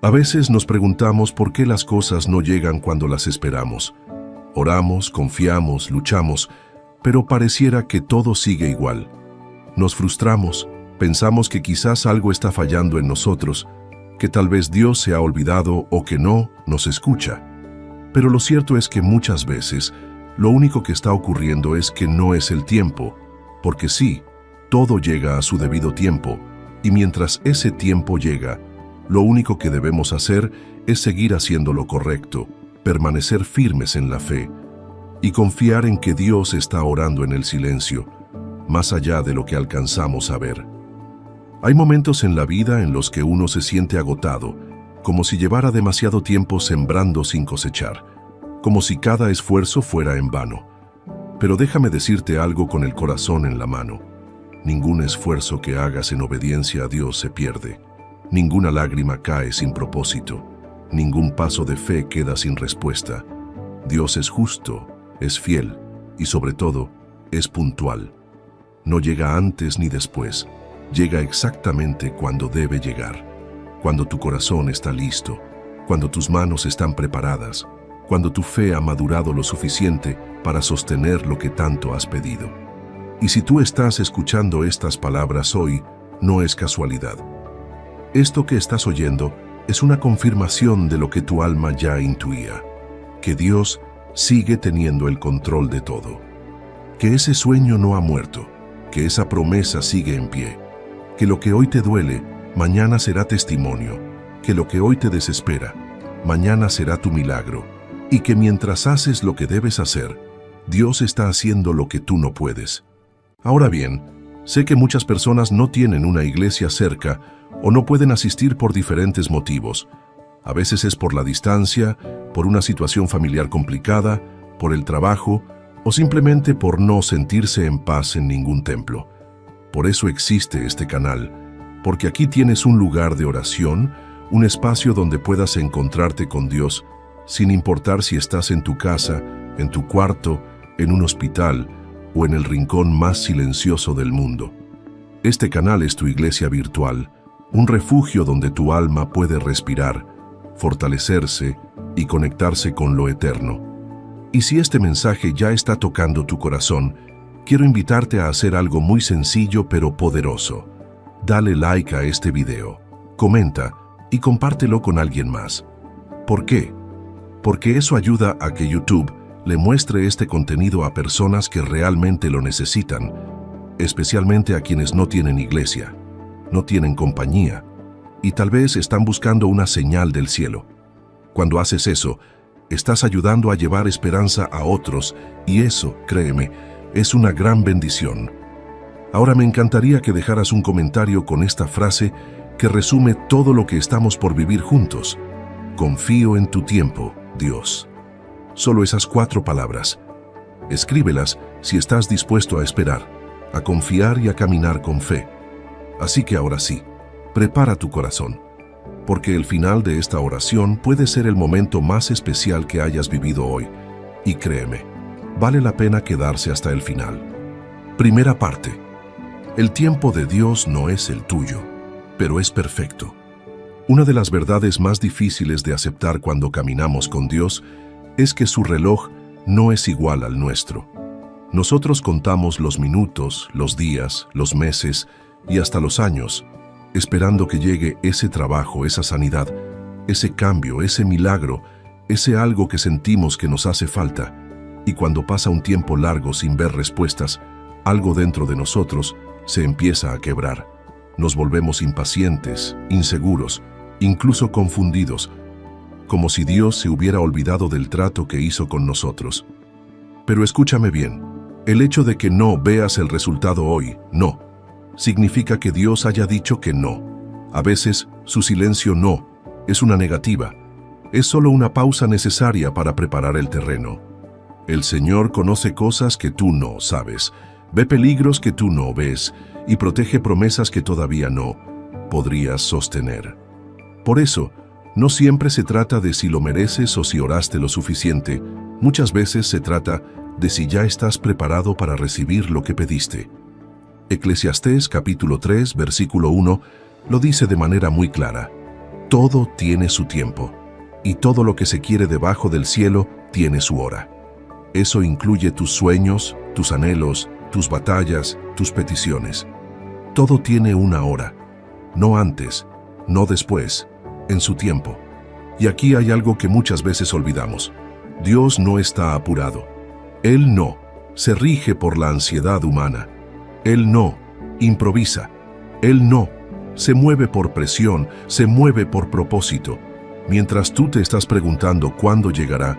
A veces nos preguntamos por qué las cosas no llegan cuando las esperamos. Oramos, confiamos, luchamos, pero pareciera que todo sigue igual. Nos frustramos, pensamos que quizás algo está fallando en nosotros, que tal vez Dios se ha olvidado o que no nos escucha. Pero lo cierto es que muchas veces lo único que está ocurriendo es que no es el tiempo, porque sí, todo llega a su debido tiempo, y mientras ese tiempo llega, lo único que debemos hacer es seguir haciendo lo correcto, permanecer firmes en la fe y confiar en que Dios está orando en el silencio, más allá de lo que alcanzamos a ver. Hay momentos en la vida en los que uno se siente agotado, como si llevara demasiado tiempo sembrando sin cosechar, como si cada esfuerzo fuera en vano. Pero déjame decirte algo con el corazón en la mano. Ningún esfuerzo que hagas en obediencia a Dios se pierde. Ninguna lágrima cae sin propósito. Ningún paso de fe queda sin respuesta. Dios es justo, es fiel y sobre todo, es puntual. No llega antes ni después. Llega exactamente cuando debe llegar. Cuando tu corazón está listo, cuando tus manos están preparadas, cuando tu fe ha madurado lo suficiente para sostener lo que tanto has pedido. Y si tú estás escuchando estas palabras hoy, no es casualidad. Esto que estás oyendo es una confirmación de lo que tu alma ya intuía, que Dios sigue teniendo el control de todo, que ese sueño no ha muerto, que esa promesa sigue en pie, que lo que hoy te duele, mañana será testimonio, que lo que hoy te desespera, mañana será tu milagro, y que mientras haces lo que debes hacer, Dios está haciendo lo que tú no puedes. Ahora bien, sé que muchas personas no tienen una iglesia cerca o no pueden asistir por diferentes motivos. A veces es por la distancia, por una situación familiar complicada, por el trabajo o simplemente por no sentirse en paz en ningún templo. Por eso existe este canal, porque aquí tienes un lugar de oración, un espacio donde puedas encontrarte con Dios, sin importar si estás en tu casa, en tu cuarto, en un hospital o en el rincón más silencioso del mundo. Este canal es tu iglesia virtual, un refugio donde tu alma puede respirar, fortalecerse y conectarse con lo eterno. Y si este mensaje ya está tocando tu corazón, quiero invitarte a hacer algo muy sencillo pero poderoso. Dale like a este video, comenta y compártelo con alguien más. ¿Por qué? Porque eso ayuda a que YouTube le muestre este contenido a personas que realmente lo necesitan, especialmente a quienes no tienen iglesia, no tienen compañía y tal vez están buscando una señal del cielo. Cuando haces eso, estás ayudando a llevar esperanza a otros y eso, créeme, es una gran bendición. Ahora me encantaría que dejaras un comentario con esta frase que resume todo lo que estamos por vivir juntos. Confío en tu tiempo, Dios. Solo esas 4 palabras. Escríbelas si estás dispuesto a esperar, a confiar y a caminar con fe. Así que ahora sí, prepara tu corazón, porque el final de esta oración puede ser el momento más especial que hayas vivido hoy. Y créeme, vale la pena quedarse hasta el final. Primera parte. El tiempo de Dios no es el tuyo, pero es perfecto. Una de las verdades más difíciles de aceptar cuando caminamos con Dios es que su reloj no es igual al nuestro. Nosotros contamos los minutos, los días, los meses y hasta los años, esperando que llegue ese trabajo, esa sanidad, ese cambio, ese milagro, ese algo que sentimos que nos hace falta. Y cuando pasa un tiempo largo sin ver respuestas, algo dentro de nosotros se empieza a quebrar. Nos volvemos impacientes, inseguros, incluso confundidos, como si Dios se hubiera olvidado del trato que hizo con nosotros. Pero escúchame bien, el hecho de que no veas el resultado hoy, no, significa que Dios haya dicho que no. A veces, su silencio no es una negativa, es solo una pausa necesaria para preparar el terreno. El Señor conoce cosas que tú no sabes, ve peligros que tú no ves y protege promesas que todavía no podrías sostener. Por eso, no siempre se trata de si lo mereces o si oraste lo suficiente, muchas veces se trata de si ya estás preparado para recibir lo que pediste. Eclesiastés capítulo 3, versículo 1, lo dice de manera muy clara. Todo tiene su tiempo, y todo lo que se quiere debajo del cielo tiene su hora. Eso incluye tus sueños, tus anhelos, tus batallas, tus peticiones. Todo tiene una hora, no antes, no después, en su tiempo. Y aquí hay algo que muchas veces olvidamos. Dios no está apurado. Él no se rige por la ansiedad humana. Él no improvisa. Él no se mueve por presión, se mueve por propósito. Mientras tú te estás preguntando cuándo llegará,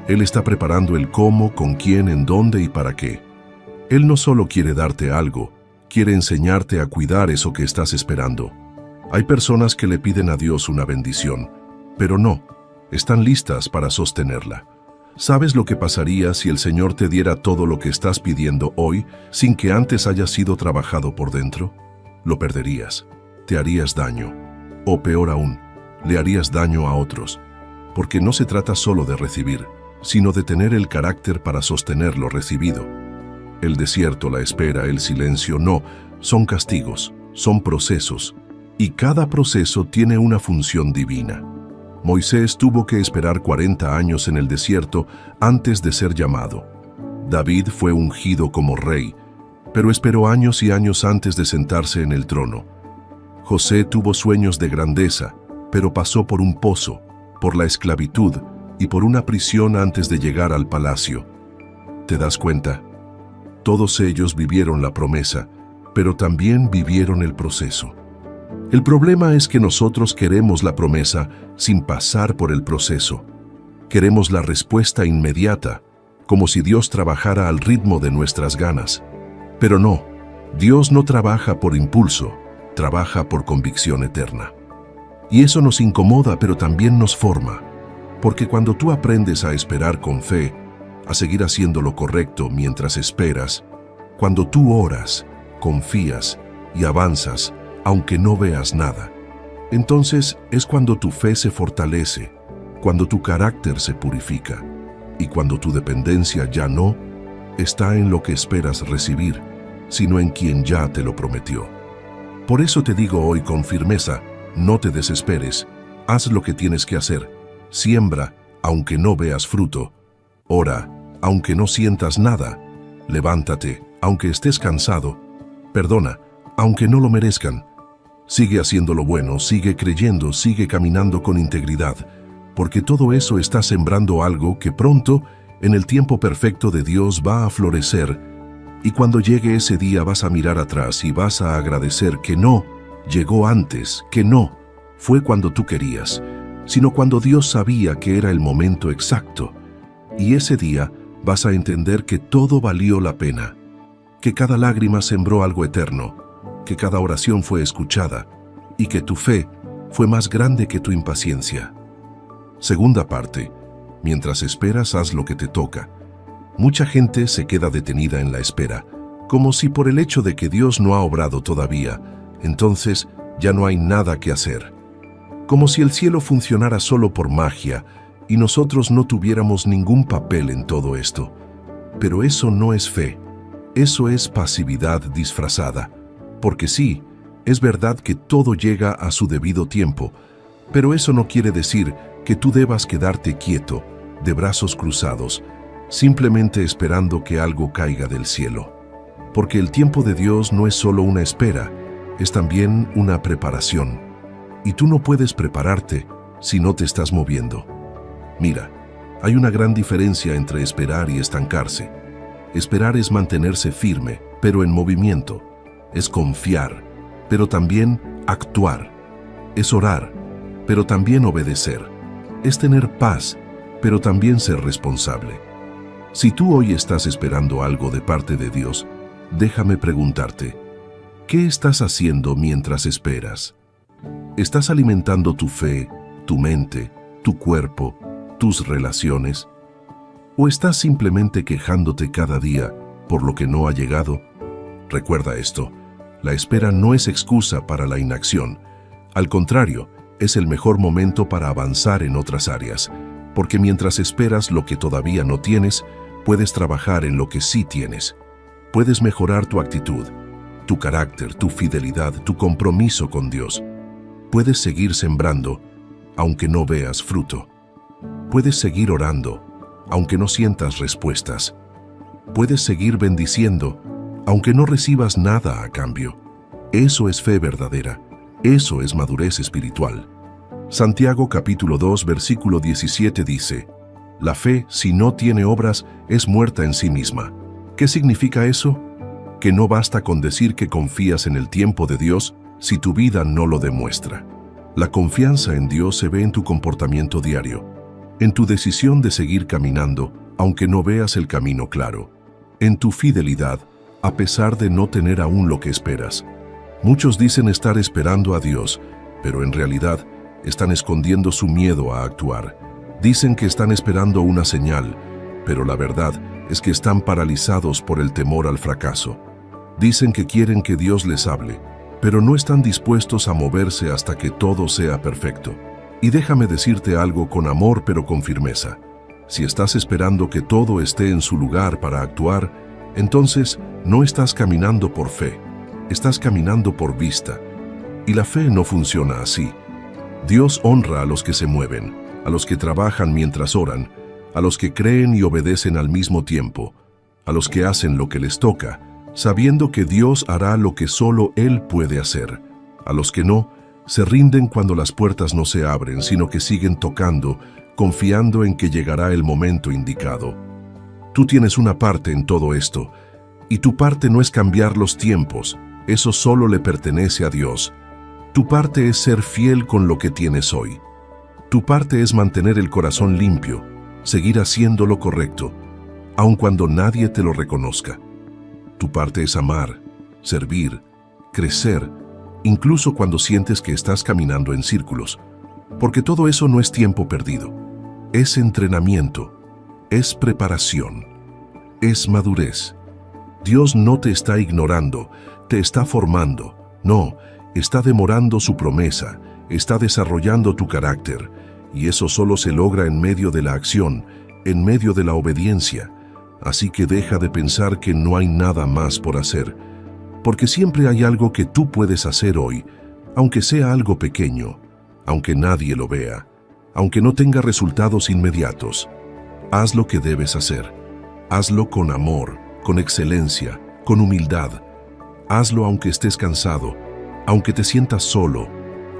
Él está preparando el cómo, con quién, en dónde y para qué. Él no solo quiere darte algo, quiere enseñarte a cuidar eso que estás esperando. Hay personas que le piden a Dios una bendición, pero no, están listas para sostenerla. ¿Sabes lo que pasaría si el Señor te diera todo lo que estás pidiendo hoy sin que antes haya sido trabajado por dentro? Lo perderías, te harías daño, o peor aún, le harías daño a otros, porque no se trata solo de recibir, sino de tener el carácter para sostener lo recibido. El desierto, la espera, el silencio, no, son castigos, son procesos, y cada proceso tiene una función divina. Moisés tuvo que esperar 40 años en el desierto antes de ser llamado. David fue ungido como rey, pero esperó años y años antes de sentarse en el trono. José tuvo sueños de grandeza, pero pasó por un pozo, por la esclavitud y por una prisión antes de llegar al palacio. ¿Te das cuenta? Todos ellos vivieron la promesa, pero también vivieron el proceso. El problema es que nosotros queremos la promesa sin pasar por el proceso. Queremos la respuesta inmediata, como si Dios trabajara al ritmo de nuestras ganas. Pero no, Dios no trabaja por impulso, trabaja por convicción eterna. Y eso nos incomoda, pero también nos forma. Porque cuando tú aprendes a esperar con fe, a seguir haciendo lo correcto mientras esperas, cuando tú oras, confías y avanzas, aunque no veas nada, entonces es cuando tu fe se fortalece, cuando tu carácter se purifica y cuando tu dependencia ya no está en lo que esperas recibir, sino en quien ya te lo prometió. Por eso te digo hoy con firmeza, no te desesperes, haz lo que tienes que hacer, siembra aunque no veas fruto, ora aunque no sientas nada, levántate aunque estés cansado, perdona aunque no lo merezcan. Sigue haciendo lo bueno, sigue creyendo, sigue caminando con integridad, porque todo eso está sembrando algo que pronto, en el tiempo perfecto de Dios, va a florecer, y cuando llegue ese día vas a mirar atrás y vas a agradecer que no llegó antes, que no fue cuando tú querías, sino cuando Dios sabía que era el momento exacto. Y ese día vas a entender que todo valió la pena, que cada lágrima sembró algo eterno, que cada oración fue escuchada y que tu fe fue más grande que tu impaciencia. Segunda parte, mientras esperas, haz lo que te toca. Mucha gente se queda detenida en la espera, como si por el hecho de que Dios no ha obrado todavía, entonces ya no hay nada que hacer. Como si el cielo funcionara solo por magia y nosotros no tuviéramos ningún papel en todo esto. Pero eso no es fe, eso es pasividad disfrazada. Porque sí, es verdad que todo llega a su debido tiempo, pero eso no quiere decir que tú debas quedarte quieto, de brazos cruzados, simplemente esperando que algo caiga del cielo. Porque el tiempo de Dios no es solo una espera, es también una preparación. Y tú no puedes prepararte si no te estás moviendo. Mira, hay una gran diferencia entre esperar y estancarse. Esperar es mantenerse firme, pero en movimiento. Es confiar, pero también actuar. Es orar, pero también obedecer. Es tener paz, pero también ser responsable. Si tú hoy estás esperando algo de parte de Dios, déjame preguntarte, ¿qué estás haciendo mientras esperas? ¿Estás alimentando tu fe, tu mente, tu cuerpo, tus relaciones? ¿O estás simplemente quejándote cada día por lo que no ha llegado? Recuerda esto, la espera no es excusa para la inacción. Al contrario, es el mejor momento para avanzar en otras áreas, porque mientras esperas lo que todavía no tienes, puedes trabajar en lo que sí tienes. Puedes mejorar tu actitud, tu carácter, tu fidelidad, tu compromiso con Dios. Puedes seguir sembrando aunque no veas fruto. Puedes seguir orando, aunque no sientas respuestas. Puedes seguir bendiciendo, aunque no recibas nada a cambio. Eso es fe verdadera. Eso es madurez espiritual. Santiago capítulo 2 versículo 17 dice: la fe, si no tiene obras, es muerta en sí misma. ¿Qué significa eso? Que no basta con decir que confías en el tiempo de Dios si tu vida no lo demuestra. La confianza en Dios se ve en tu comportamiento diario, en tu decisión de seguir caminando, aunque no veas el camino claro, en tu fidelidad, a pesar de no tener aún lo que esperas. Muchos dicen estar esperando a Dios, pero en realidad están escondiendo su miedo a actuar. Dicen que están esperando una señal, pero la verdad es que están paralizados por el temor al fracaso. Dicen que quieren que Dios les hable, pero no están dispuestos a moverse hasta que todo sea perfecto. Y déjame decirte algo con amor pero con firmeza. Si estás esperando que todo esté en su lugar para actuar, entonces no estás caminando por fe, estás caminando por vista. Y la fe no funciona así. Dios honra a los que se mueven, a los que trabajan mientras oran, a los que creen y obedecen al mismo tiempo, a los que hacen lo que les toca, sabiendo que Dios hará lo que solo Él puede hacer. A los que no, se rinden cuando las puertas no se abren, sino que siguen tocando, confiando en que llegará el momento indicado. Tú tienes una parte en todo esto, y tu parte no es cambiar los tiempos, eso solo le pertenece a Dios. Tu parte es ser fiel con lo que tienes hoy. Tu parte es mantener el corazón limpio, seguir haciendo lo correcto, aun cuando nadie te lo reconozca. Tu parte es amar, servir, crecer, incluso cuando sientes que estás caminando en círculos, porque todo eso no es tiempo perdido. Es entrenamiento, es preparación, es madurez. Dios no te está ignorando, te está formando. No, está demorando su promesa, está desarrollando tu carácter, y eso solo se logra en medio de la acción, en medio de la obediencia. Así que deja de pensar que no hay nada más por hacer, porque siempre hay algo que tú puedes hacer hoy, aunque sea algo pequeño, aunque nadie lo vea, aunque no tenga resultados inmediatos. Haz lo que debes hacer. Hazlo con amor, con excelencia, con humildad. Hazlo aunque estés cansado, aunque te sientas solo,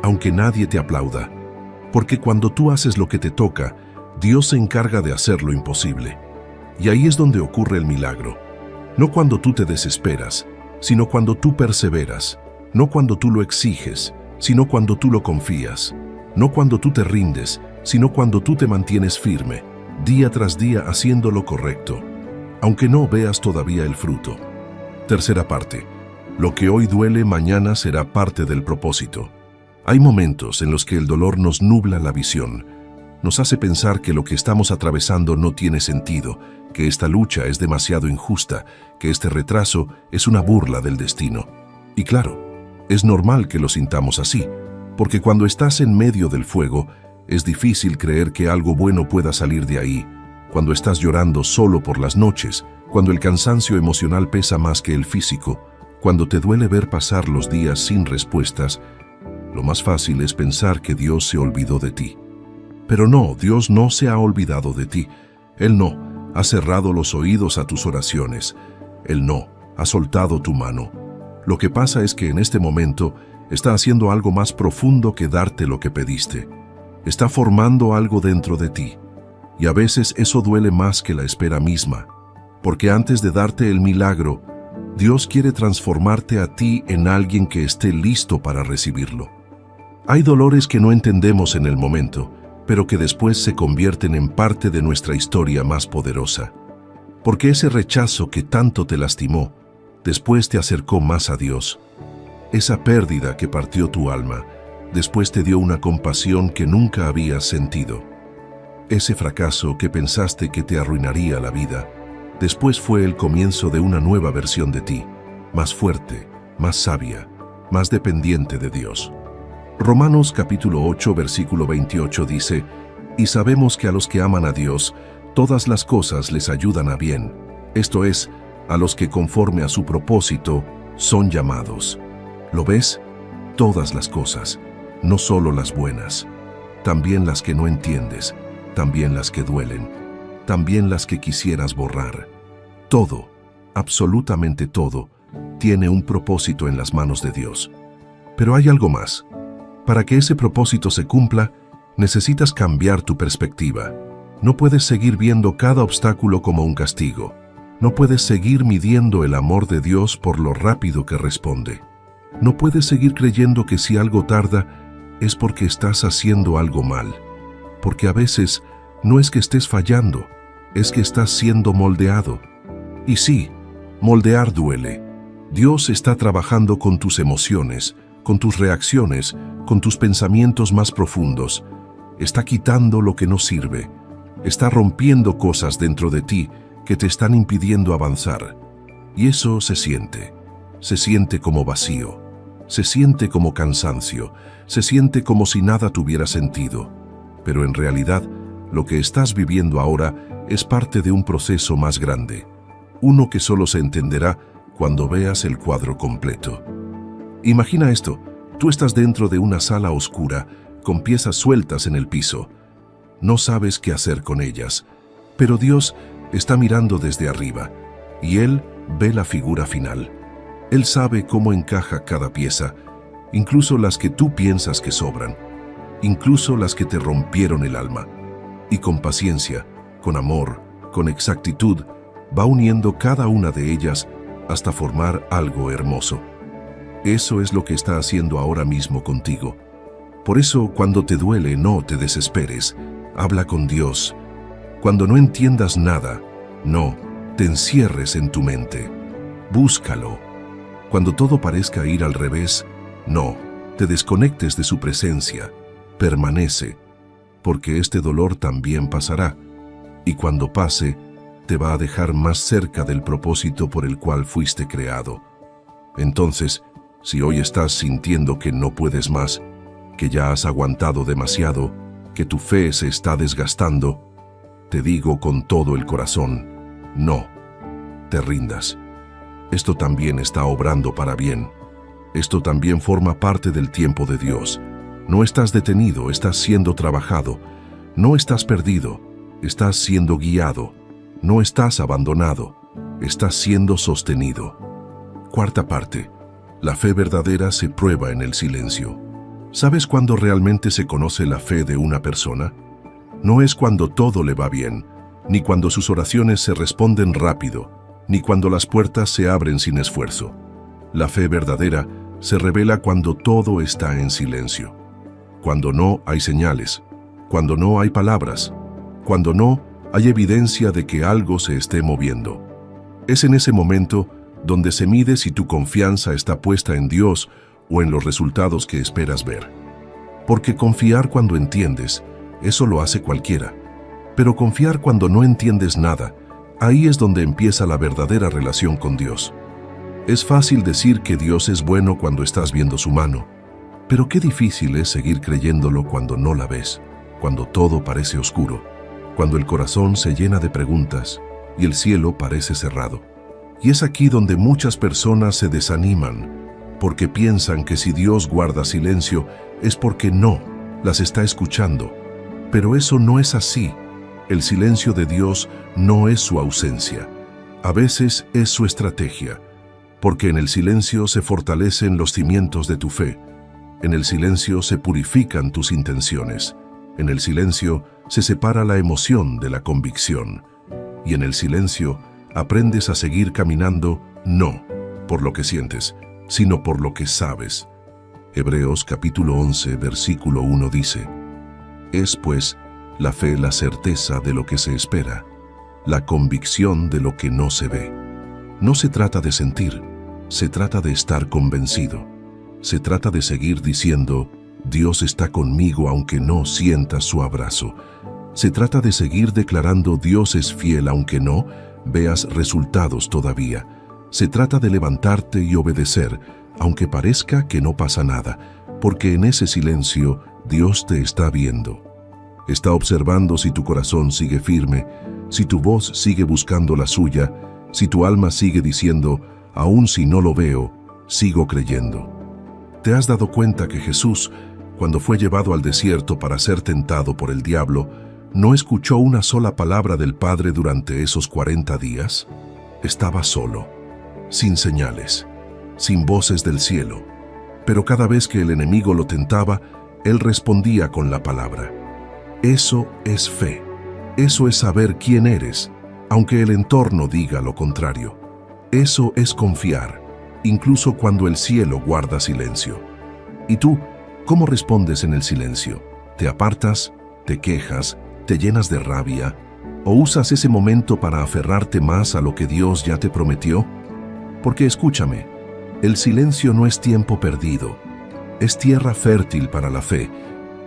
aunque nadie te aplauda. Porque cuando tú haces lo que te toca, Dios se encarga de hacer lo imposible. Y ahí es donde ocurre el milagro. No cuando tú te desesperas, sino cuando tú perseveras. No cuando tú lo exiges, sino cuando tú lo confías. No cuando tú te rindes, sino cuando tú te mantienes firme, día tras día haciendo lo correcto, aunque no veas todavía el fruto. Tercera parte. Lo que hoy duele mañana será parte del propósito. Hay momentos en los que el dolor nos nubla la visión, nos hace pensar que lo que estamos atravesando no tiene sentido, que esta lucha es demasiado injusta, que este retraso es una burla del destino. Y claro, es normal que lo sintamos así, porque cuando estás en medio del fuego, es difícil creer que algo bueno pueda salir de ahí. Cuando estás llorando solo por las noches, cuando el cansancio emocional pesa más que el físico, cuando te duele ver pasar los días sin respuestas, lo más fácil es pensar que Dios se olvidó de ti. Pero no, Dios no se ha olvidado de ti. Él no ha cerrado los oídos a tus oraciones. Él no ha soltado tu mano. Lo que pasa es que en este momento está haciendo algo más profundo que darte lo que pediste. Está formando algo dentro de ti. Y a veces eso duele más que la espera misma, porque antes de darte el milagro, Dios quiere transformarte a ti en alguien que esté listo para recibirlo. Hay dolores que no entendemos en el momento, pero que después se convierten en parte de nuestra historia más poderosa. Porque ese rechazo que tanto te lastimó, después te acercó más a Dios. Esa pérdida que partió tu alma, después te dio una compasión que nunca habías sentido. Ese fracaso que pensaste que te arruinaría la vida, después fue el comienzo de una nueva versión de ti, más fuerte, más sabia, más dependiente de Dios. Romanos capítulo 8, versículo 28 dice: «Y sabemos que a los que aman a Dios, todas las cosas les ayudan a bien, esto es, a los que conforme a su propósito son llamados». ¿Lo ves? Todas las cosas, no solo las buenas. también las que no entiendes, también las que duelen, también las que quisieras borrar. Todo, absolutamente todo, tiene un propósito en las manos de Dios. Pero hay algo más. Para que ese propósito se cumpla, necesitas cambiar tu perspectiva. No puedes seguir viendo cada obstáculo como un castigo. No puedes seguir midiendo el amor de Dios por lo rápido que responde. No puedes seguir creyendo que si algo tarda es porque estás haciendo algo mal. Porque a veces no es que estés fallando, es que estás siendo moldeado. Y sí, moldear duele. Dios está trabajando con tus emociones, con tus reacciones, con tus pensamientos más profundos. Está quitando lo que no sirve. Está rompiendo cosas dentro de ti que te están impidiendo avanzar. Y eso se siente como vacío, se siente como cansancio, se siente como si nada tuviera sentido. Pero en realidad, lo que estás viviendo ahora es parte de un proceso más grande, uno que solo se entenderá cuando veas el cuadro completo. Imagina esto, tú estás dentro de una sala oscura, con piezas sueltas en el piso. No sabes qué hacer con ellas, pero Dios está mirando desde arriba, y Él ve la figura final. Él sabe cómo encaja cada pieza, incluso las que tú piensas que sobran, incluso las que te rompieron el alma. Y con paciencia, con amor, con exactitud, va uniendo cada una de ellas hasta formar algo hermoso. Eso es lo que está haciendo ahora mismo contigo. Por eso, cuando te duele, no te desesperes. Habla con Dios. Cuando no entiendas nada, no te encierres en tu mente. Búscalo. Cuando todo parezca ir al revés, no te desconectes de su presencia. Permanece, porque este dolor también pasará. Y cuando pase, te va a dejar más cerca del propósito por el cual fuiste creado. Entonces, si hoy estás sintiendo que no puedes más, que ya has aguantado demasiado, que tu fe se está desgastando, te digo con todo el corazón, no te rindas. Esto también está obrando para bien. Esto también forma parte del tiempo de Dios. No estás detenido, estás siendo trabajado. No estás perdido, estás siendo guiado. No estás abandonado, estás siendo sostenido. Cuarta parte. La fe verdadera se prueba en el silencio. ¿Sabes cuándo realmente se conoce la fe de una persona? No es cuando todo le va bien, ni cuando sus oraciones se responden rápido, ni cuando las puertas se abren sin esfuerzo. La fe verdadera se revela cuando todo está en silencio. Cuando no hay señales, cuando no hay palabras, cuando no hay evidencia de que algo se esté moviendo. Es en ese momento donde se mide si tu confianza está puesta en Dios o en los resultados que esperas ver. Porque confiar cuando entiendes, eso lo hace cualquiera. Pero confiar cuando no entiendes nada, ahí es donde empieza la verdadera relación con Dios. Es fácil decir que Dios es bueno cuando estás viendo su mano, pero qué difícil es seguir creyéndolo cuando no la ves, cuando todo parece oscuro, cuando el corazón se llena de preguntas y el cielo parece cerrado. Y es aquí donde muchas personas se desaniman, porque piensan que si Dios guarda silencio es porque no las está escuchando. Pero eso no es así. El silencio de Dios no es su ausencia. A veces es su estrategia, porque en el silencio se fortalecen los cimientos de tu fe. En el silencio se purifican tus intenciones. En el silencio se separa la emoción de la convicción. Y en el silencio aprendes a seguir caminando no por lo que sientes, sino por lo que sabes. Hebreos capítulo 11, versículo 1 dice: Es pues la fe la certeza de lo que se espera, la convicción de lo que no se ve. No se trata de sentir, se trata de estar convencido. Se trata de seguir diciendo: Dios está conmigo aunque no sienta su abrazo. Se trata de seguir declarando: Dios es fiel aunque no veas resultados todavía. Se trata de levantarte y obedecer, aunque parezca que no pasa nada, porque en ese silencio Dios te está viendo. Está observando si tu corazón sigue firme, si tu voz sigue buscando la suya, si tu alma sigue diciendo: aun si no lo veo, sigo creyendo. ¿Te has dado cuenta que Jesús, cuando fue llevado al desierto para ser tentado por el diablo, ¿no escuchó una sola palabra del Padre durante esos 40 días? Estaba solo, sin señales, sin voces del cielo, pero cada vez que el enemigo lo tentaba, él respondía con la palabra. Eso es fe, eso es saber quién eres, aunque el entorno diga lo contrario. Eso es confiar, incluso cuando el cielo guarda silencio. ¿Y tú, cómo respondes en el silencio? ¿Te apartas? ¿Te quejas? ¿Te llenas de rabia? ¿O usas ese momento para aferrarte más a lo que Dios ya te prometió? Porque escúchame, el silencio no es tiempo perdido, es tierra fértil para la fe,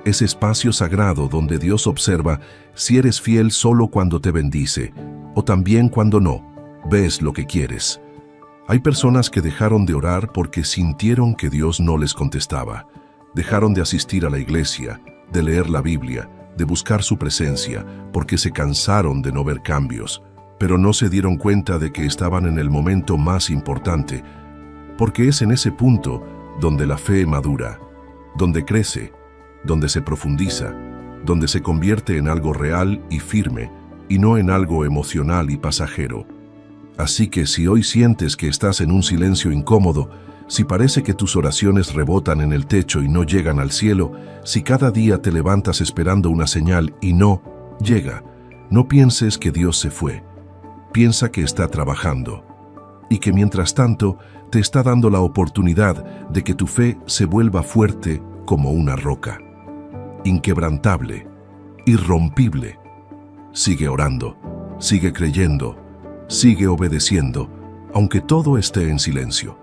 es espacio sagrado donde Dios observa si eres fiel solo cuando te bendice, o también cuando no, ves lo que quieres. Hay personas que dejaron de orar porque sintieron que Dios no les contestaba. Dejaron de asistir a la iglesia, de leer la Biblia, de buscar su presencia, porque se cansaron de no ver cambios, pero no se dieron cuenta de que estaban en el momento más importante, porque es en ese punto donde la fe madura, donde crece, donde se profundiza, donde se convierte en algo real y firme, y no en algo emocional y pasajero. Así que si hoy sientes que estás en un silencio incómodo, si parece que tus oraciones rebotan en el techo y no llegan al cielo, si cada día te levantas esperando una señal y no llega, no pienses que Dios se fue. Piensa que está trabajando y que mientras tanto te está dando la oportunidad de que tu fe se vuelva fuerte como una roca, inquebrantable, irrompible. Sigue orando, sigue creyendo, sigue obedeciendo, aunque todo esté en silencio.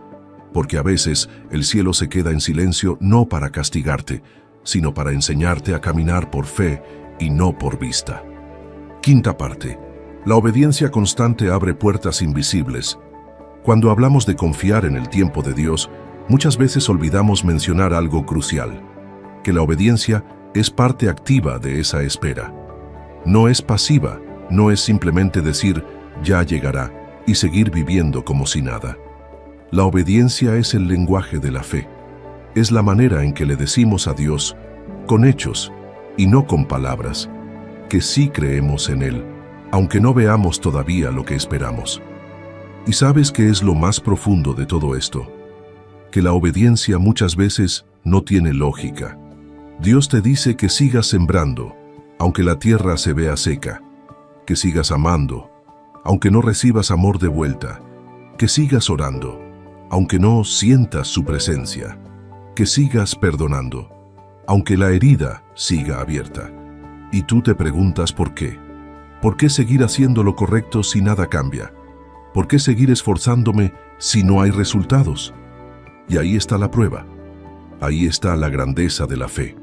Porque a veces el cielo se queda en silencio no para castigarte, sino para enseñarte a caminar por fe y no por vista. Quinta parte. La obediencia constante abre puertas invisibles. Cuando hablamos de confiar en el tiempo de Dios, muchas veces olvidamos mencionar algo crucial, que la obediencia es parte activa de esa espera. No es pasiva, no es simplemente decir, ya llegará, y seguir viviendo como si nada. La obediencia es el lenguaje de la fe. Es la manera en que le decimos a Dios, con hechos y no con palabras, que sí creemos en Él, aunque no veamos todavía lo que esperamos. ¿Y sabes qué es lo más profundo de todo esto? Que la obediencia muchas veces no tiene lógica. Dios te dice que sigas sembrando, aunque la tierra se vea seca, que sigas amando, aunque no recibas amor de vuelta, que sigas orando, aunque no sientas su presencia, que sigas perdonando, aunque la herida siga abierta. Y tú te preguntas por qué. ¿Por qué seguir haciendo lo correcto si nada cambia? ¿Por qué seguir esforzándome si no hay resultados? Y ahí está la prueba. Ahí está la grandeza de la fe.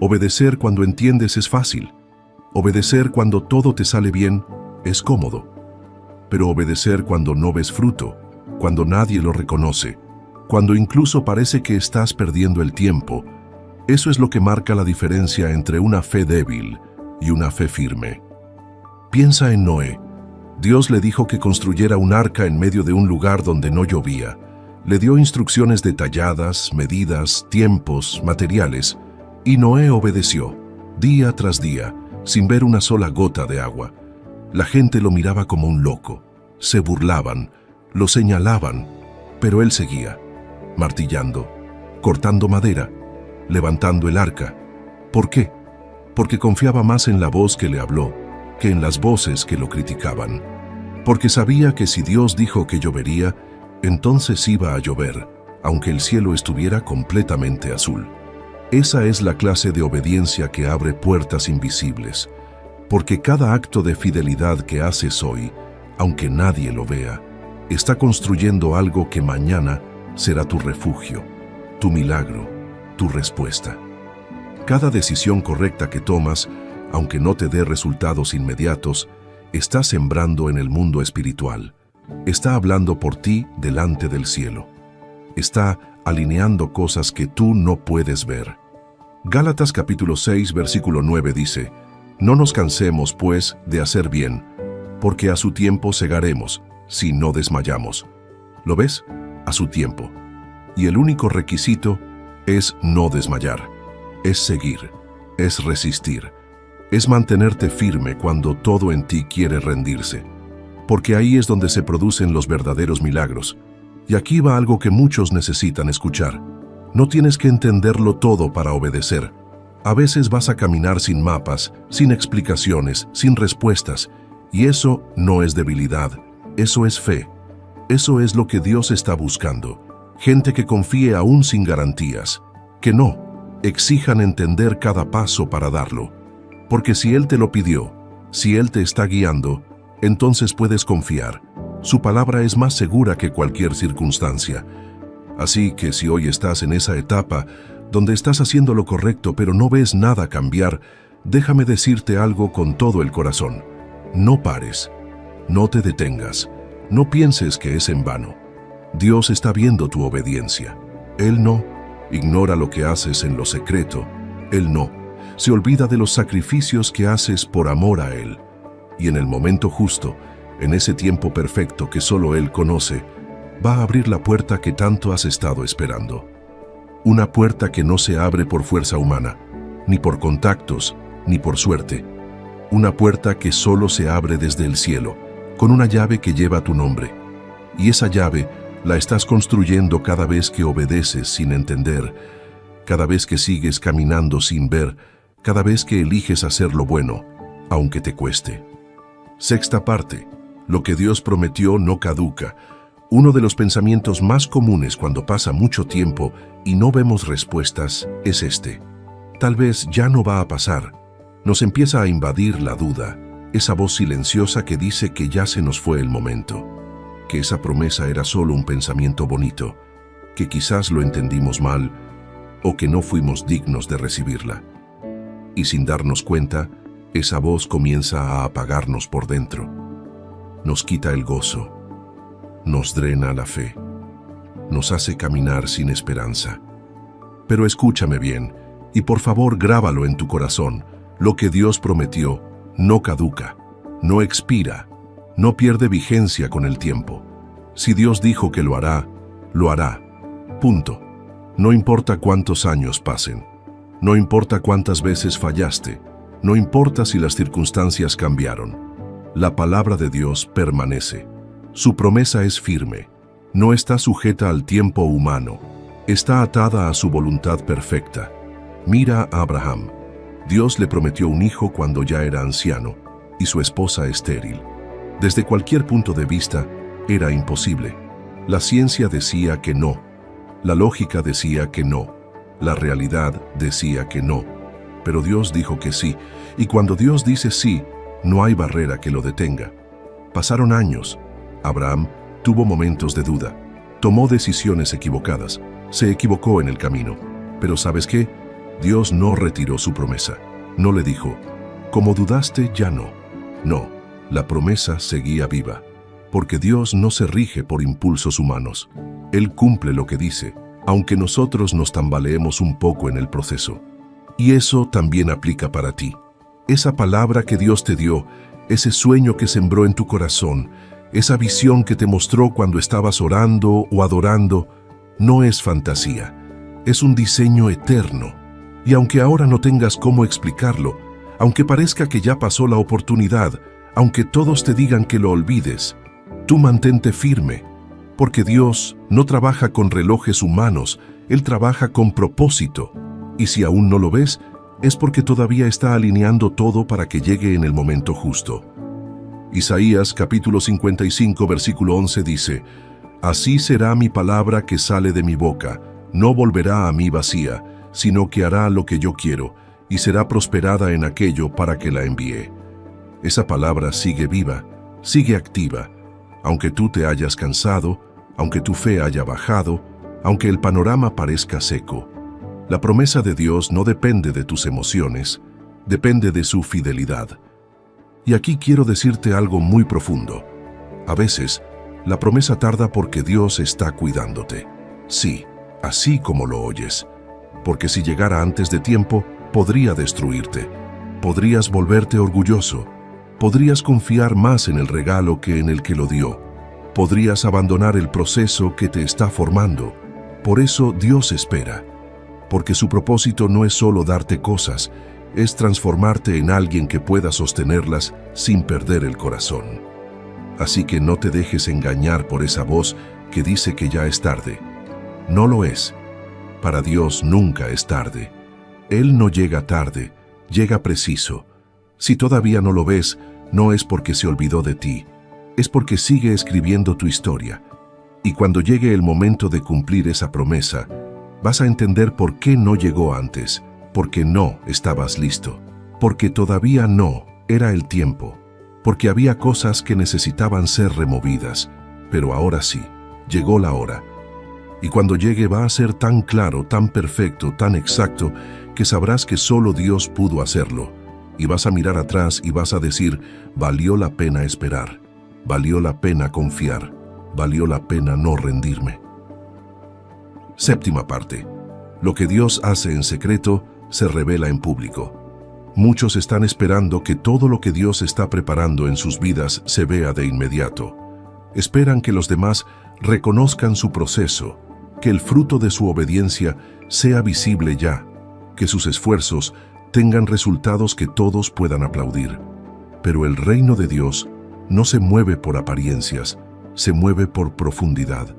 Obedecer cuando entiendes es fácil. Obedecer cuando todo te sale bien es cómodo. Pero obedecer cuando no ves fruto, cuando nadie lo reconoce, cuando incluso parece que estás perdiendo el tiempo, eso es lo que marca la diferencia entre una fe débil y una fe firme. Piensa en Noé. Dios le dijo que construyera un arca en medio de un lugar donde no llovía. Le dio instrucciones detalladas, medidas, tiempos, materiales, y Noé obedeció, día tras día, sin ver una sola gota de agua. La gente lo miraba como un loco, se burlaban, lo señalaban, pero él seguía, martillando, cortando madera, levantando el arca. ¿Por qué? Porque confiaba más en la voz que le habló que en las voces que lo criticaban. Porque sabía que si Dios dijo que llovería, entonces iba a llover, aunque el cielo estuviera completamente azul. Esa es la clase de obediencia que abre puertas invisibles, porque cada acto de fidelidad que haces hoy, aunque nadie lo vea, está construyendo algo que mañana será tu refugio, tu milagro, tu respuesta. Cada decisión correcta que tomas, aunque no te dé resultados inmediatos, está sembrando en el mundo espiritual. Está hablando por ti delante del cielo. Está alineando cosas que tú no puedes ver. Gálatas capítulo 6, versículo 9 dice, «No nos cansemos, pues, de hacer bien, porque a su tiempo segaremos, si no desmayamos». ¿Lo ves? A su tiempo. Y el único requisito es no desmayar. es seguir, es resistir, es mantenerte firme cuando todo en ti quiere rendirse, porque ahí es donde se producen los verdaderos milagros. Y aquí va algo que muchos necesitan escuchar. No tienes que entenderlo todo para obedecer. A veces vas a caminar sin mapas, sin explicaciones, sin respuestas, y eso no es debilidad, eso es fe. Eso es lo que Dios está buscando. Gente que confíe aún sin garantías, que no exijan entender cada paso para darlo. Porque si Él te lo pidió, si Él te está guiando, entonces puedes confiar. Su palabra es más segura que cualquier circunstancia. Así que si hoy estás en esa etapa donde estás haciendo lo correcto pero no ves nada cambiar, déjame decirte algo con todo el corazón. No pares, no te detengas, no pienses que es en vano. Dios está viendo tu obediencia. Él no ignora lo que haces en lo secreto. Él no se olvida de los sacrificios que haces por amor a Él. Y en el momento justo, en ese tiempo perfecto que solo Él conoce, va a abrir la puerta que tanto has estado esperando. Una puerta que no se abre por fuerza humana, ni por contactos, ni por suerte. Una puerta que solo se abre desde el cielo, con una llave que lleva tu nombre. Y esa llave la estás construyendo cada vez que obedeces sin entender, cada vez que sigues caminando sin ver, cada vez que eliges hacer lo bueno, aunque te cueste. Sexta parte. Lo que Dios prometió no caduca. Uno de los pensamientos más comunes cuando pasa mucho tiempo y no vemos respuestas es este. Tal vez ya no va a pasar. Nos empieza a invadir la duda, esa voz silenciosa que dice que ya se nos fue el momento, que esa promesa era solo un pensamiento bonito, que quizás lo entendimos mal o que no fuimos dignos de recibirla. Y sin darnos cuenta, esa voz comienza a apagarnos por dentro. Nos quita el gozo, nos drena la fe, nos hace caminar sin esperanza. Pero escúchame bien, y por favor grábalo en tu corazón. Lo que Dios prometió no caduca, no expira, no pierde vigencia con el tiempo. Si Dios dijo que lo hará, lo hará. Punto. No importa cuántos años pasen, no importa cuántas veces fallaste, no importa si las circunstancias cambiaron. La palabra de Dios permanece. Su promesa es firme. No está sujeta al tiempo humano. Está atada a su voluntad perfecta. Mira a Abraham. Dios le prometió un hijo cuando ya era anciano y su esposa estéril. Desde cualquier punto de vista, era imposible. La ciencia decía que no. La lógica decía que no. La realidad decía que no. Pero Dios dijo que sí, y cuando Dios dice sí, no hay barrera que lo detenga. Pasaron años. Abraham tuvo momentos de duda, tomó decisiones equivocadas, se equivocó en el camino. Pero ¿sabes qué? Dios no retiró su promesa. No le dijo, como dudaste, ya no. No, la promesa seguía viva, porque Dios no se rige por impulsos humanos. Él cumple lo que dice, aunque nosotros nos tambaleemos un poco en el proceso. Y eso también aplica para ti. Esa palabra que Dios te dio, ese sueño que sembró en tu corazón, esa visión que te mostró cuando estabas orando o adorando, no es fantasía, es un diseño eterno. Y aunque ahora no tengas cómo explicarlo, aunque parezca que ya pasó la oportunidad, aunque todos te digan que lo olvides, tú mantente firme, porque Dios no trabaja con relojes humanos, Él trabaja con propósito. Y si aún no lo ves, es porque todavía está alineando todo para que llegue en el momento justo. Isaías capítulo 55 versículo 11 dice, «Así será mi palabra que sale de mi boca, no volverá a mí vacía, sino que hará lo que yo quiero, y será prosperada en aquello para que la envíe». Esa palabra sigue viva, sigue activa, aunque tú te hayas cansado, aunque tu fe haya bajado, aunque el panorama parezca seco. La promesa de Dios no depende de tus emociones, depende de su fidelidad. Y aquí quiero decirte algo muy profundo. A veces, la promesa tarda porque Dios está cuidándote. Sí, así como lo oyes. Porque si llegara antes de tiempo, podría destruirte. Podrías volverte orgulloso. Podrías confiar más en el regalo que en el que lo dio. Podrías abandonar el proceso que te está formando. Por eso Dios espera. porque su propósito no es solo darte cosas, es transformarte en alguien que pueda sostenerlas sin perder el corazón. Así que no te dejes engañar por esa voz que dice que ya es tarde. No lo es. Para Dios nunca es tarde. Él no llega tarde, llega preciso. Si todavía no lo ves, no es porque se olvidó de ti, es porque sigue escribiendo tu historia. Y cuando llegue el momento de cumplir esa promesa, vas a entender por qué no llegó antes, porque no estabas listo, porque todavía no era el tiempo, porque había cosas que necesitaban ser removidas, pero ahora sí, llegó la hora. Y cuando llegue va a ser tan claro, tan perfecto, tan exacto, que sabrás que solo Dios pudo hacerlo. Y vas a mirar atrás y vas a decir, valió la pena esperar, valió la pena confiar, valió la pena no rendirme. Séptima parte. Lo que Dios hace en secreto se revela en público. Muchos están esperando que todo lo que Dios está preparando en sus vidas se vea de inmediato. Esperan que los demás reconozcan su proceso, que el fruto de su obediencia sea visible ya, que sus esfuerzos tengan resultados que todos puedan aplaudir. Pero el reino de Dios no se mueve por apariencias, se mueve por profundidad.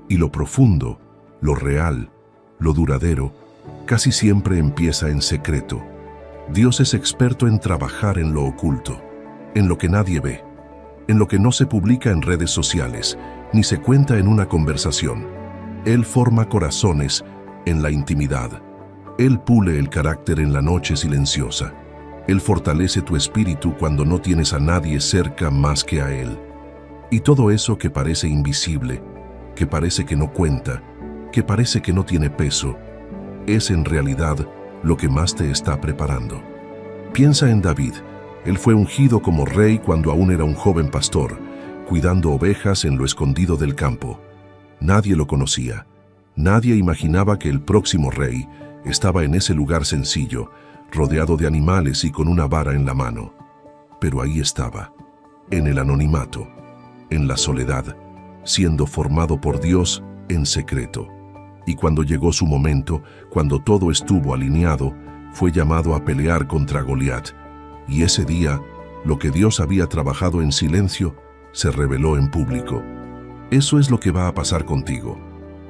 Y lo profundo, lo real, lo duradero, casi siempre empieza en secreto. Dios es experto en trabajar en lo oculto, en lo que nadie ve, en lo que no se publica en redes sociales, ni se cuenta en una conversación. Él forma corazones en la intimidad. Él pule el carácter en la noche silenciosa. Él fortalece tu espíritu cuando no tienes a nadie cerca más que a Él. Y todo eso que parece invisible, que parece que no cuenta, que parece que no tiene peso, es en realidad lo que más te está preparando. Piensa en David. Él fue ungido como rey cuando aún era un joven pastor, cuidando ovejas en lo escondido del campo. Nadie lo conocía. Nadie imaginaba que el próximo rey estaba en ese lugar sencillo, rodeado de animales y con una vara en la mano. Pero ahí estaba, en el anonimato, en la soledad, siendo formado por Dios en secreto. Y cuando llegó su momento, cuando todo estuvo alineado, fue llamado a pelear contra Goliat. Y ese día, lo que Dios había trabajado en silencio, se reveló en público. Eso es lo que va a pasar contigo.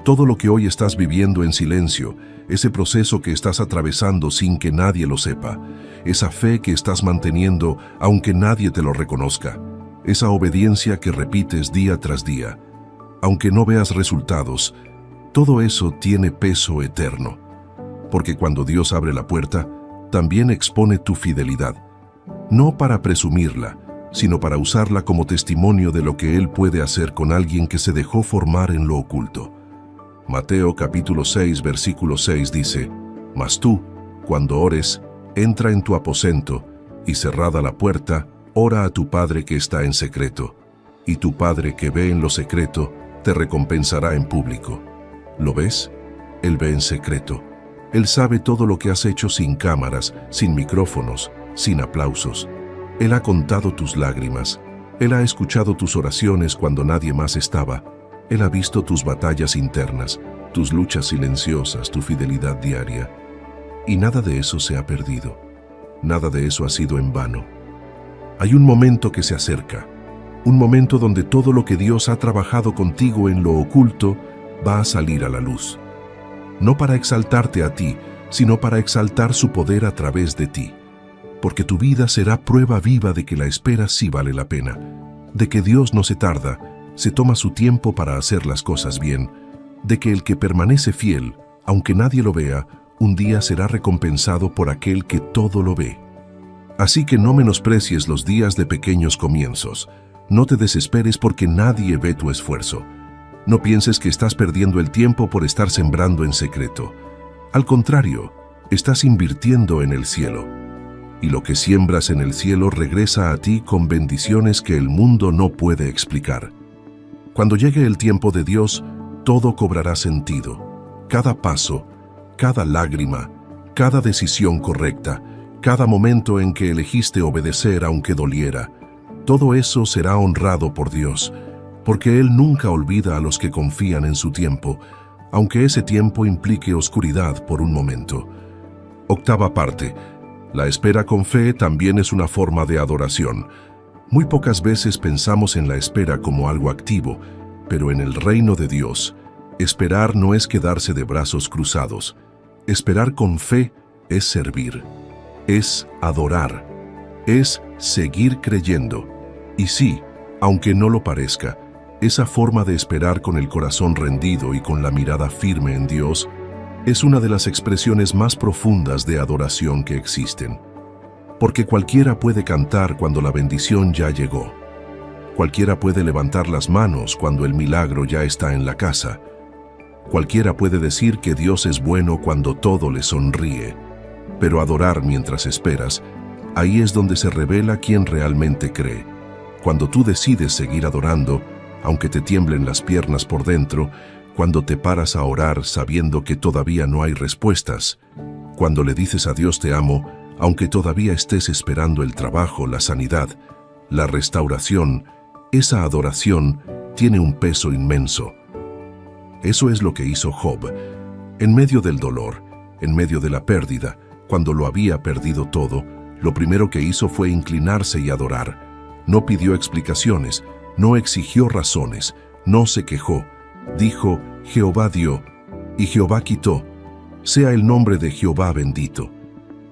Todo lo que hoy estás viviendo en silencio, ese proceso que estás atravesando sin que nadie lo sepa, esa fe que estás manteniendo aunque nadie te lo reconozca, esa obediencia que repites día tras día, aunque no veas resultados, todo eso tiene peso eterno. Porque cuando Dios abre la puerta, también expone tu fidelidad, no para presumirla, sino para usarla como testimonio de lo que Él puede hacer con alguien que se dejó formar en lo oculto. Mateo capítulo 6, versículo 6 dice, «Mas tú, cuando ores, entra en tu aposento, y cerrada la puerta, ora a tu Padre que está en secreto, y tu Padre que ve en lo secreto, te recompensará en público». ¿Lo ves? Él ve en secreto. Él sabe todo lo que has hecho sin cámaras, sin micrófonos, sin aplausos. Él ha contado tus lágrimas. Él ha escuchado tus oraciones cuando nadie más estaba. Él ha visto tus batallas internas, tus luchas silenciosas, tu fidelidad diaria. Y nada de eso se ha perdido. Nada de eso ha sido en vano. Hay un momento que se acerca. Un momento donde todo lo que Dios ha trabajado contigo en lo oculto va a salir a la luz. No para exaltarte a ti, sino para exaltar su poder a través de ti. Porque tu vida será prueba viva de que la espera sí vale la pena, de que Dios no se tarda, se toma su tiempo para hacer las cosas bien, de que el que permanece fiel, aunque nadie lo vea, un día será recompensado por aquel que todo lo ve. Así que no menosprecies los días de pequeños comienzos. No te desesperes porque nadie ve tu esfuerzo. No pienses que estás perdiendo el tiempo por estar sembrando en secreto. Al contrario, estás invirtiendo en el cielo. Y lo que siembras en el cielo regresa a ti con bendiciones que el mundo no puede explicar. Cuando llegue el tiempo de Dios, todo cobrará sentido. Cada paso, cada lágrima, cada decisión correcta, cada momento en que elegiste obedecer aunque doliera, todo eso será honrado por Dios, porque Él nunca olvida a los que confían en su tiempo, aunque ese tiempo implique oscuridad por un momento. Octava parte. La espera con fe también es una forma de adoración. Muy pocas veces pensamos en la espera como algo activo, pero en el reino de Dios, esperar no es quedarse de brazos cruzados. Esperar con fe es servir, es adorar, es seguir creyendo. Y sí, aunque no lo parezca, esa forma de esperar con el corazón rendido y con la mirada firme en Dios es una de las expresiones más profundas de adoración que existen. Porque cualquiera puede cantar cuando la bendición ya llegó. Cualquiera puede levantar las manos cuando el milagro ya está en la casa. Cualquiera puede decir que Dios es bueno cuando todo le sonríe. Pero adorar mientras esperas, ahí es donde se revela quién realmente cree. Cuando tú decides seguir adorando, aunque te tiemblen las piernas por dentro, cuando te paras a orar sabiendo que todavía no hay respuestas, cuando le dices a Dios te amo, aunque todavía estés esperando el trabajo, la sanidad, la restauración, esa adoración tiene un peso inmenso. Eso es lo que hizo Job. En medio del dolor, en medio de la pérdida, cuando lo había perdido todo, lo primero que hizo fue inclinarse y adorar. No pidió explicaciones, no exigió razones, no se quejó. Dijo, Jehová dio, y Jehová quitó. Sea el nombre de Jehová bendito.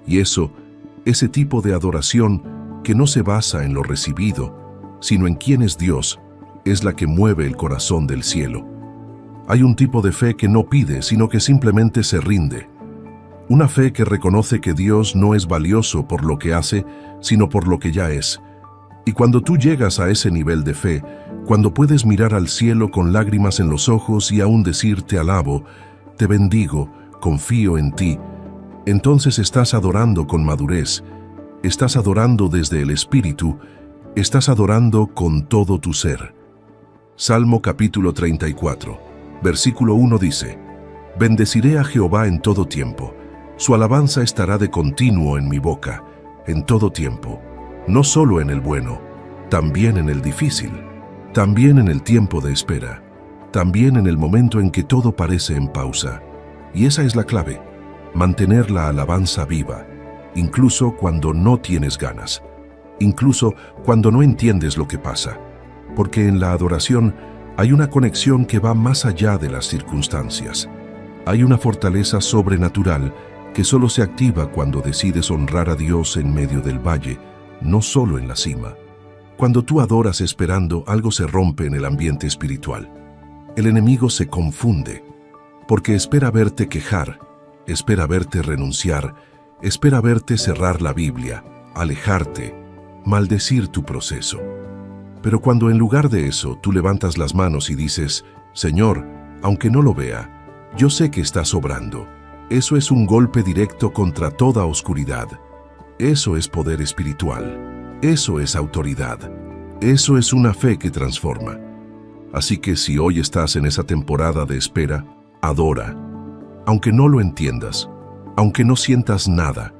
Y ese tipo de adoración que no se basa en lo recibido, sino en quién es Dios, es la que mueve el corazón del cielo. Hay un tipo de fe que no pide, sino que simplemente se rinde. Una fe que reconoce que Dios no es valioso por lo que hace, sino por lo que ya es. Y cuando tú llegas a ese nivel de fe, cuando puedes mirar al cielo con lágrimas en los ojos y aún decir te alabo, te bendigo, confío en ti, entonces estás adorando con madurez, estás adorando desde el Espíritu, estás adorando con todo tu ser. Salmo capítulo 34, versículo 1 dice, Bendeciré a Jehová en todo tiempo, su alabanza estará de continuo en mi boca, en todo tiempo. No solo en el bueno, también en el difícil, también en el tiempo de espera, también en el momento en que todo parece en pausa. Y esa es la clave, mantener la alabanza viva, incluso cuando no tienes ganas, incluso cuando no entiendes lo que pasa, porque en la adoración hay una conexión que va más allá de las circunstancias. Hay una fortaleza sobrenatural que solo se activa cuando decides honrar a Dios en medio del valle, no solo en la cima. Cuando tú adoras esperando, algo se rompe en el ambiente espiritual. El enemigo se confunde, porque espera verte quejar, espera verte renunciar, espera verte cerrar la Biblia, alejarte, maldecir tu proceso. Pero cuando en lugar de eso tú levantas las manos y dices, Señor, aunque no lo vea, yo sé que estás obrando. Eso es un golpe directo contra toda oscuridad. Eso es poder espiritual. Eso es autoridad. Eso es una fe que transforma. Así que si hoy estás en esa temporada de espera, adora. Aunque no lo entiendas, aunque no sientas nada,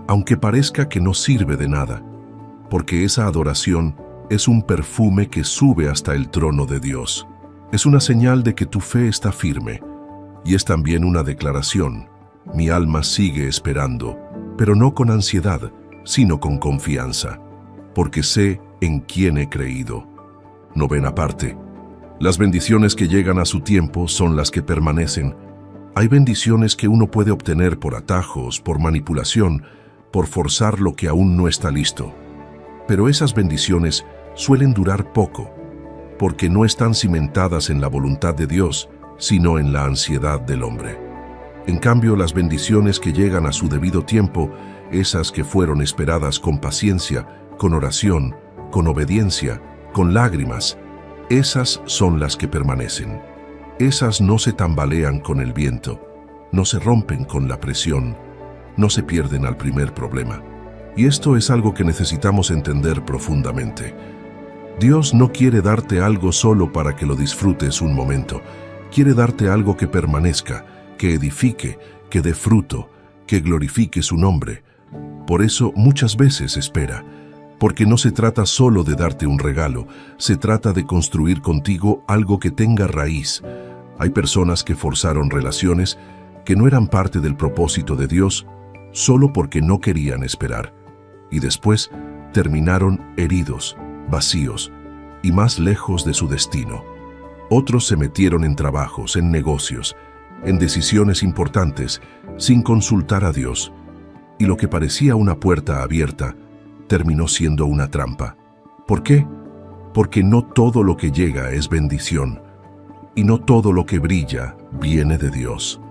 aunque parezca que no sirve de nada, porque esa adoración es un perfume que sube hasta el trono de Dios. Es una señal de que tu fe está firme, y es también una declaración. Mi alma sigue esperando, pero no con ansiedad, sino con confianza, porque sé en quién he creído. Novena parte. Las bendiciones que llegan a su tiempo son las que permanecen. Hay bendiciones que uno puede obtener por atajos, por manipulación, por forzar lo que aún no está listo. Pero esas bendiciones suelen durar poco, porque no están cimentadas en la voluntad de Dios, sino en la ansiedad del hombre. En cambio, las bendiciones que llegan a su debido tiempo, esas que fueron esperadas con paciencia, con oración, con obediencia, con lágrimas, esas son las que permanecen. Esas no se tambalean con el viento, no se rompen con la presión, no se pierden al primer problema. Y esto es algo que necesitamos entender profundamente. Dios no quiere darte algo solo para que lo disfrutes un momento. Quiere darte algo que permanezca, que edifique, que dé fruto, que glorifique su nombre. Por eso muchas veces espera, porque no se trata solo de darte un regalo, se trata de construir contigo algo que tenga raíz, Hay personas que forzaron relaciones que no eran parte del propósito de Dios solo porque no querían esperar, y después terminaron heridos, vacíos y más lejos de su destino. Otros se metieron en trabajos, en negocios, en decisiones importantes, sin consultar a Dios, y lo que parecía una puerta abierta terminó siendo una trampa. ¿Por qué? Porque no todo lo que llega es bendición, y no todo lo que brilla viene de Dios.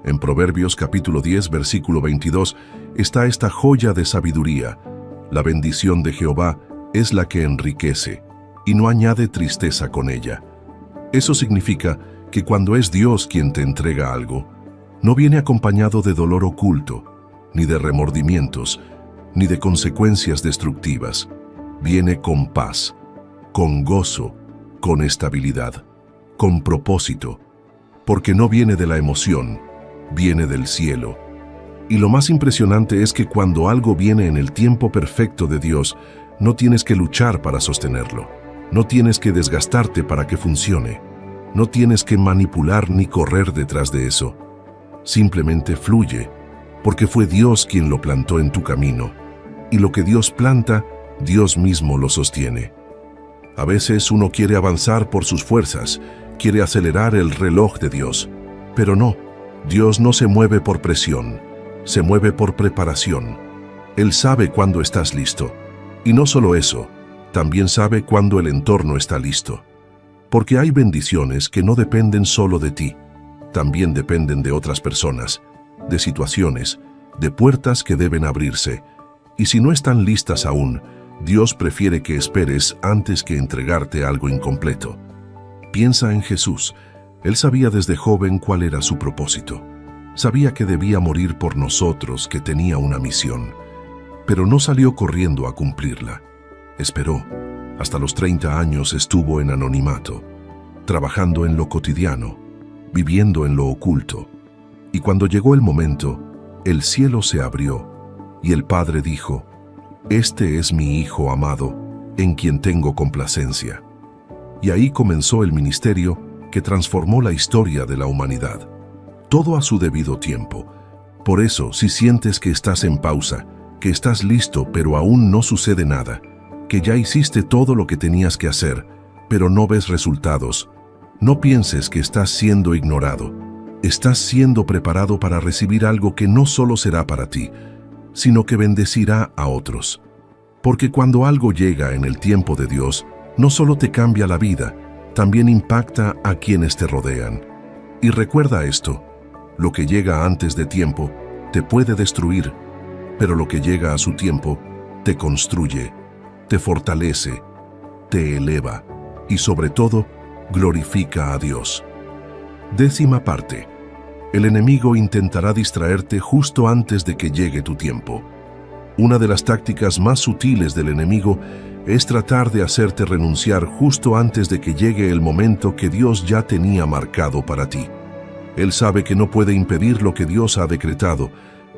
En Proverbios capítulo 10, versículo 22, está esta joya de sabiduría: la bendición de Jehová es la que enriquece, y no añade tristeza con ella. Eso significa que cuando es Dios quien te entrega algo, no viene acompañado de dolor oculto, ni de remordimientos, ni de consecuencias destructivas. Viene con paz, con gozo, con estabilidad, con propósito, porque no viene de la emoción, viene del cielo. Y lo más impresionante es que cuando algo viene en el tiempo perfecto de Dios, no tienes que luchar para sostenerlo, no tienes que desgastarte para que funcione, no tienes que manipular ni correr detrás de eso. Simplemente fluye, porque fue Dios quien lo plantó en tu camino, y lo que Dios planta, Dios mismo lo sostiene. A veces uno quiere avanzar por sus fuerzas, quiere acelerar el reloj de Dios, pero no, Dios no se mueve por presión, se mueve por preparación. Él sabe cuándo estás listo, y no solo eso, también sabe cuándo el entorno está listo. Porque hay bendiciones que no dependen solo de ti, también dependen de otras personas, de situaciones, de puertas que deben abrirse, y si no están listas aún, Dios prefiere que esperes antes que entregarte algo incompleto. Piensa en Jesús. Él sabía desde joven cuál era su propósito. Sabía que debía morir por nosotros, que tenía una misión, pero no salió corriendo a cumplirla. Esperó. Hasta los 30 años estuvo en anonimato, trabajando en lo cotidiano, viviendo en lo oculto. Y cuando llegó el momento, el cielo se abrió y el Padre dijo: «Este es mi Hijo amado, en quien tengo complacencia». Y ahí comenzó el ministerio que transformó la historia de la humanidad. Todo a su debido tiempo. Por eso, si sientes que estás en pausa, que estás listo pero aún no sucede nada, que ya hiciste todo lo que tenías que hacer, pero no ves resultados, no pienses que estás siendo ignorado. Estás siendo preparado para recibir algo que no solo será para ti, sino que bendecirá a otros. Porque cuando algo llega en el tiempo de Dios, no solo te cambia la vida, también impacta a quienes te rodean. Y recuerda esto: lo que llega antes de tiempo te puede destruir, pero lo que llega a su tiempo te construye, te fortalece, te eleva y sobre todo glorifica a Dios. 10ª parte. El enemigo intentará distraerte justo antes de que llegue tu tiempo. Una de las tácticas más sutiles del enemigo es tratar de hacerte renunciar justo antes de que llegue el momento que Dios ya tenía marcado para ti. Él sabe que no puede impedir lo que Dios ha decretado,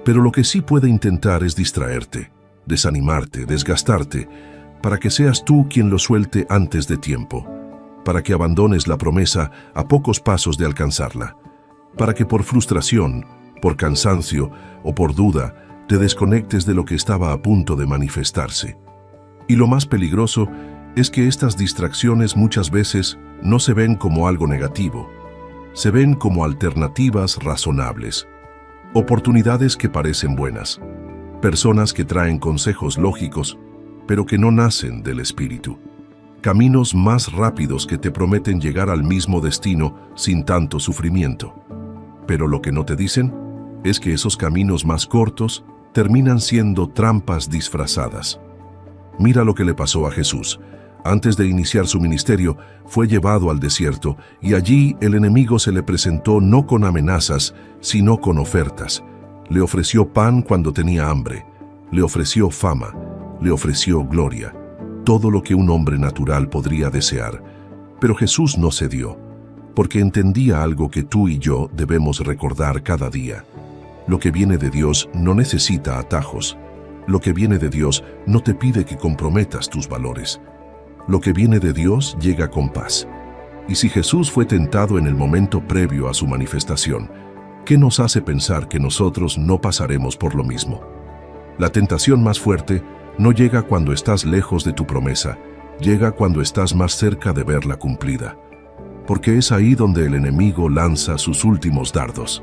pero lo que sí puede intentar es distraerte, desanimarte, desgastarte, para que seas tú quien lo suelte antes de tiempo, para que abandones la promesa a pocos pasos de alcanzarla, para que por frustración, por cansancio o por duda te desconectes de lo que estaba a punto de manifestarse. Y lo más peligroso es que estas distracciones muchas veces no se ven como algo negativo, se ven como alternativas razonables, oportunidades que parecen buenas, personas que traen consejos lógicos, pero que no nacen del Espíritu, caminos más rápidos que te prometen llegar al mismo destino sin tanto sufrimiento. Pero lo que no te dicen es que esos caminos más cortos terminan siendo trampas disfrazadas. Mira lo que le pasó a Jesús. Antes de iniciar su ministerio, fue llevado al desierto y allí el enemigo se le presentó no con amenazas, sino con ofertas. Le ofreció pan cuando tenía hambre, le ofreció fama, le ofreció gloria, todo lo que un hombre natural podría desear. Pero Jesús no cedió, porque entendía algo que tú y yo debemos recordar cada día. Lo que viene de Dios no necesita atajos. Lo que viene de Dios no te pide que comprometas tus valores. Lo que viene de Dios llega con paz. Y si Jesús fue tentado en el momento previo a su manifestación, ¿qué nos hace pensar que nosotros no pasaremos por lo mismo? La tentación más fuerte no llega cuando estás lejos de tu promesa, llega cuando estás más cerca de verla cumplida. Porque es ahí donde el enemigo lanza sus últimos dardos.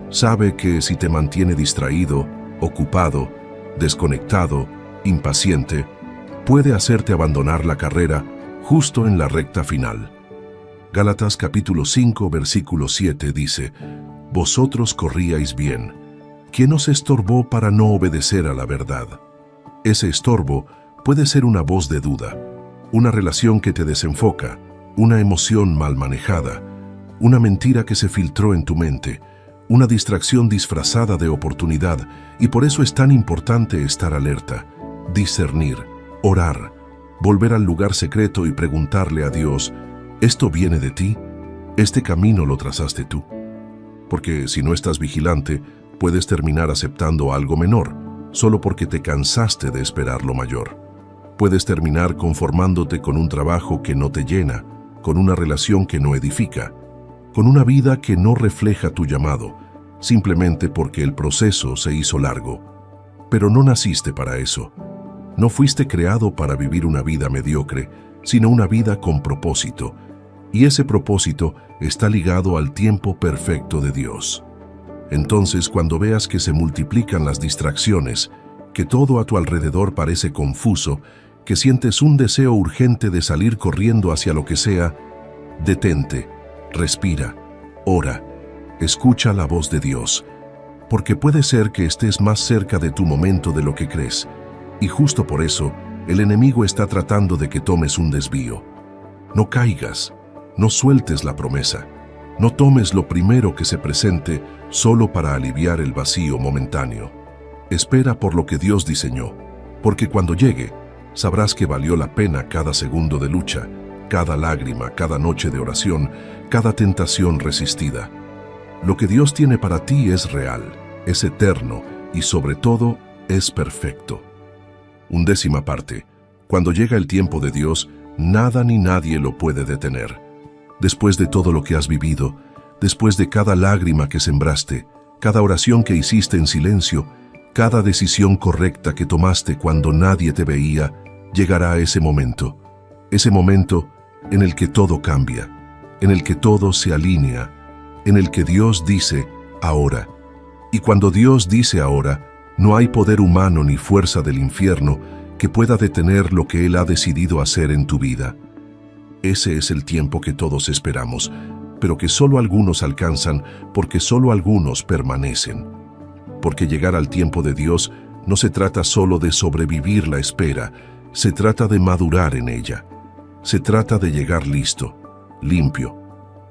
Sabe que si te mantiene distraído, ocupado, desconectado, impaciente, puede hacerte abandonar la carrera justo en la recta final. Gálatas capítulo 5, versículo 7 dice: «Vosotros corríais bien. ¿Quién os estorbó para no obedecer a la verdad?». Ese estorbo puede ser una voz de duda, una relación que te desenfoca, una emoción mal manejada, una mentira que se filtró en tu mente, una distracción disfrazada de oportunidad, y por eso es tan importante estar alerta, discernir, orar, volver al lugar secreto y preguntarle a Dios: ¿esto viene de ti? ¿Este camino lo trazaste tú? Porque si no estás vigilante, puedes terminar aceptando algo menor, solo porque te cansaste de esperar lo mayor. Puedes terminar conformándote con un trabajo que no te llena, con una relación que no edifica, con una vida que no refleja tu llamado, simplemente porque el proceso se hizo largo. Pero no naciste para eso. No fuiste creado para vivir una vida mediocre, sino una vida con propósito, y ese propósito está ligado al tiempo perfecto de Dios. Entonces, cuando veas que se multiplican las distracciones, que todo a tu alrededor parece confuso, que sientes un deseo urgente de salir corriendo hacia lo que sea, detente, respira, ora, escucha la voz de Dios, porque puede ser que estés más cerca de tu momento de lo que crees, y justo por eso, el enemigo está tratando de que tomes un desvío. No caigas, no sueltes la promesa, no tomes lo primero que se presente solo para aliviar el vacío momentáneo. Espera por lo que Dios diseñó, porque cuando llegue, sabrás que valió la pena cada segundo de lucha, cada lágrima, cada noche de oración, cada tentación resistida. Lo que Dios tiene para ti es real, es eterno y sobre todo es perfecto. 1/10 parte. Cuando llega el tiempo de Dios, nada ni nadie lo puede detener. Después de todo lo que has vivido, después de cada lágrima que sembraste, cada oración que hiciste en silencio, cada decisión correcta que tomaste cuando nadie te veía, llegará ese momento en el que todo cambia, en el que todo se alinea, en el que Dios dice ahora. Y cuando Dios dice ahora, no hay poder humano ni fuerza del infierno que pueda detener lo que Él ha decidido hacer en tu vida. Ese es el tiempo que todos esperamos, pero que solo algunos alcanzan porque solo algunos permanecen. Porque llegar al tiempo de Dios no se trata solo de sobrevivir la espera, se trata de madurar en ella. Se trata de llegar listo, limpio,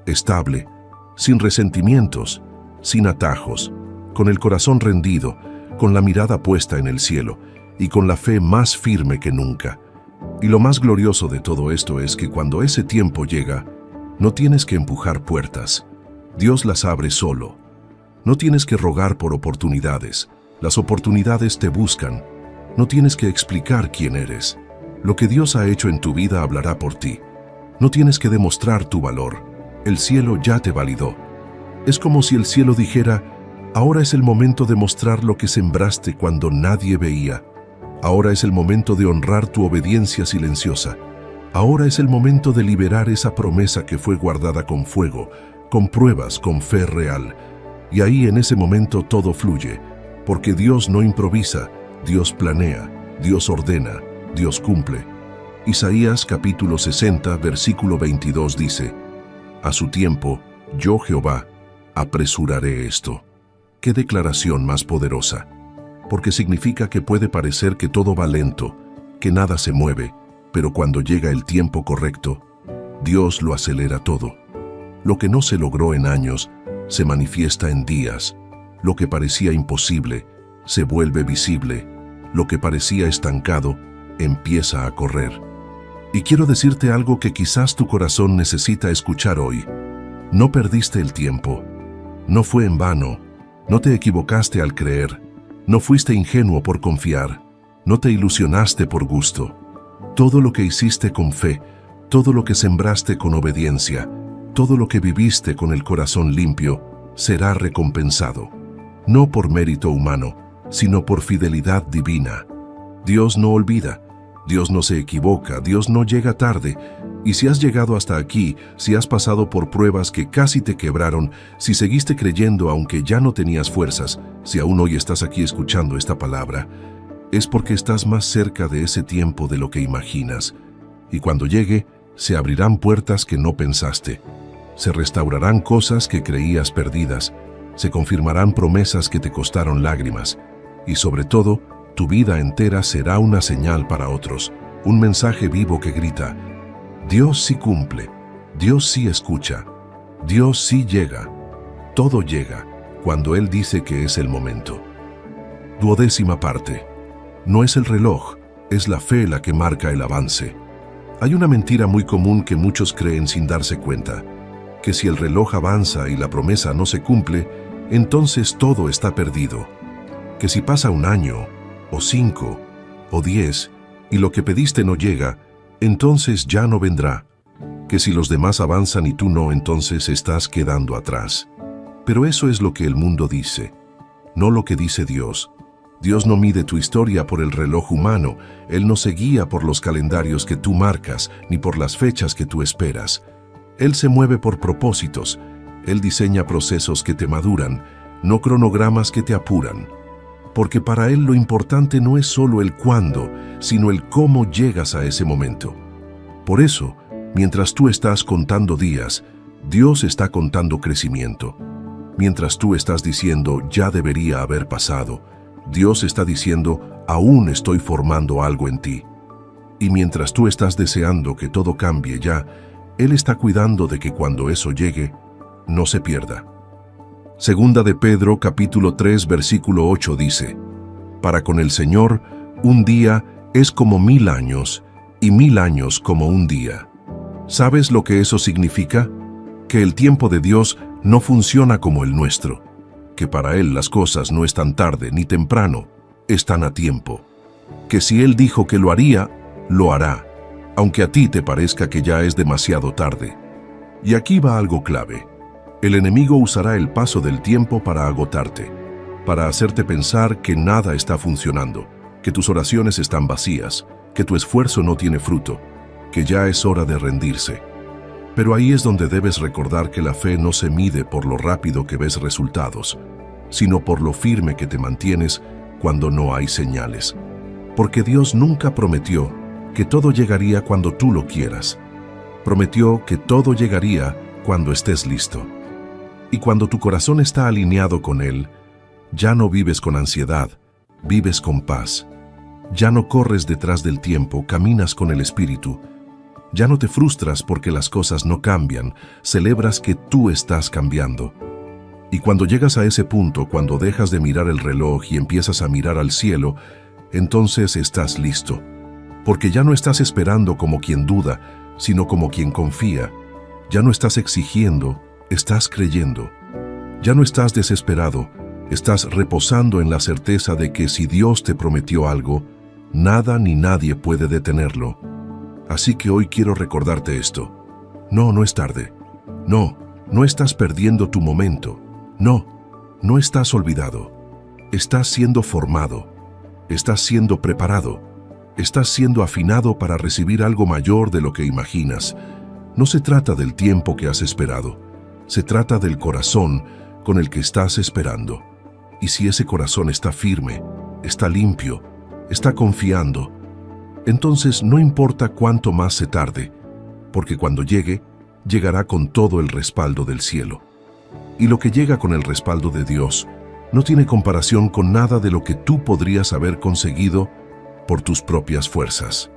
estable, sin resentimientos, sin atajos, con el corazón rendido, con la mirada puesta en el cielo y con la fe más firme que nunca. Y lo más glorioso de todo esto es que cuando ese tiempo llega, no tienes que empujar puertas, Dios las abre solo. No tienes que rogar por oportunidades, las oportunidades te buscan. No tienes que explicar quién eres. Lo que Dios ha hecho en tu vida hablará por ti. No tienes que demostrar tu valor, el cielo ya te validó. Es como si el cielo dijera: ahora es el momento de mostrar lo que sembraste cuando nadie veía. Ahora es el momento de honrar tu obediencia silenciosa. Ahora es el momento de liberar esa promesa que fue guardada con fuego, con pruebas, con fe real. Y ahí en ese momento todo fluye, porque Dios no improvisa, Dios planea, Dios ordena, Dios cumple. Isaías capítulo 60, versículo 22 dice: a su tiempo, yo Jehová, apresuraré esto. ¡Qué declaración más poderosa! Porque significa que puede parecer que todo va lento, que nada se mueve, pero cuando llega el tiempo correcto, Dios lo acelera todo. Lo que no se logró en años, se manifiesta en días. Lo que parecía imposible, se vuelve visible. Lo que parecía estancado, empieza a correr. Y quiero decirte algo que quizás tu corazón necesita escuchar hoy. No perdiste el tiempo. No fue en vano. No te equivocaste al creer. No fuiste ingenuo por confiar. No te ilusionaste por gusto. Todo lo que hiciste con fe, todo lo que sembraste con obediencia, todo lo que viviste con el corazón limpio, será recompensado, no por mérito humano, sino por fidelidad divina. Dios no olvida, Dios no se equivoca, Dios no llega tarde, y si has llegado hasta aquí, si has pasado por pruebas que casi te quebraron, si seguiste creyendo aunque ya no tenías fuerzas, si aún hoy estás aquí escuchando esta palabra, es porque estás más cerca de ese tiempo de lo que imaginas. Y cuando llegue, se abrirán puertas que no pensaste. Se restaurarán cosas que creías perdidas. Se confirmarán promesas que te costaron lágrimas. Y sobre todo, tu vida entera será una señal para otros, un mensaje vivo que grita: Dios sí cumple, Dios sí escucha, Dios sí llega. Todo llega cuando Él dice que es el momento. 12ª parte. No es el reloj, es la fe la que marca el avance. Hay una mentira muy común que muchos creen sin darse cuenta, que si el reloj avanza y la promesa no se cumple, entonces todo está perdido. Que si pasa un año, o 5, o 10, y lo que pediste no llega, entonces ya no vendrá. Que si los demás avanzan y tú no, entonces estás quedando atrás. Pero eso es lo que el mundo dice, no lo que dice Dios. Dios no mide tu historia por el reloj humano, Él no se guía por los calendarios que tú marcas, ni por las fechas que tú esperas. Él se mueve por propósitos, Él diseña procesos que te maduran, no cronogramas que te apuran. Porque para Él lo importante no es solo el cuándo, sino el cómo llegas a ese momento. Por eso, mientras tú estás contando días, Dios está contando crecimiento. Mientras tú estás diciendo, ya debería haber pasado, Dios está diciendo, aún estoy formando algo en ti. Y mientras tú estás deseando que todo cambie ya, Él está cuidando de que cuando eso llegue, no se pierda. Segunda de Pedro, capítulo 3, versículo 8 dice: Para con el Señor, un día es como 1000 años, y 1000 años como un día. ¿Sabes lo que eso significa? Que el tiempo de Dios no funciona como el nuestro, que para Él las cosas no están tarde ni temprano, están a tiempo. Que si Él dijo que lo haría, lo hará, aunque a ti te parezca que ya es demasiado tarde. Y aquí va algo clave. El enemigo usará el paso del tiempo para agotarte, para hacerte pensar que nada está funcionando, que tus oraciones están vacías, que tu esfuerzo no tiene fruto, que ya es hora de rendirse. Pero ahí es donde debes recordar que la fe no se mide por lo rápido que ves resultados, sino por lo firme que te mantienes cuando no hay señales. Porque Dios nunca prometió que todo llegaría cuando tú lo quieras. Prometió que todo llegaría cuando estés listo. Y cuando tu corazón está alineado con Él, ya no vives con ansiedad, vives con paz. Ya no corres detrás del tiempo, caminas con el Espíritu. Ya no te frustras porque las cosas no cambian, celebras que tú estás cambiando. Y cuando llegas a ese punto, cuando dejas de mirar el reloj y empiezas a mirar al cielo, entonces estás listo. Porque ya no estás esperando como quien duda, sino como quien confía. Ya no estás exigiendo, estás creyendo. Ya no estás desesperado, estás reposando en la certeza de que si Dios te prometió algo, nada ni nadie puede detenerlo. Así que hoy quiero recordarte esto. No es tarde. No estás perdiendo tu momento. No estás olvidado. Estás siendo formado. Estás siendo preparado. Estás siendo afinado para recibir algo mayor de lo que imaginas. No se trata del tiempo que has esperado. Se trata del corazón con el que estás esperando. Y si ese corazón está firme, está limpio, está confiando, entonces no importa cuánto más se tarde, porque cuando llegue, llegará con todo el respaldo del cielo. Y lo que llega con el respaldo de Dios no tiene comparación con nada de lo que tú podrías haber conseguido por tus propias fuerzas.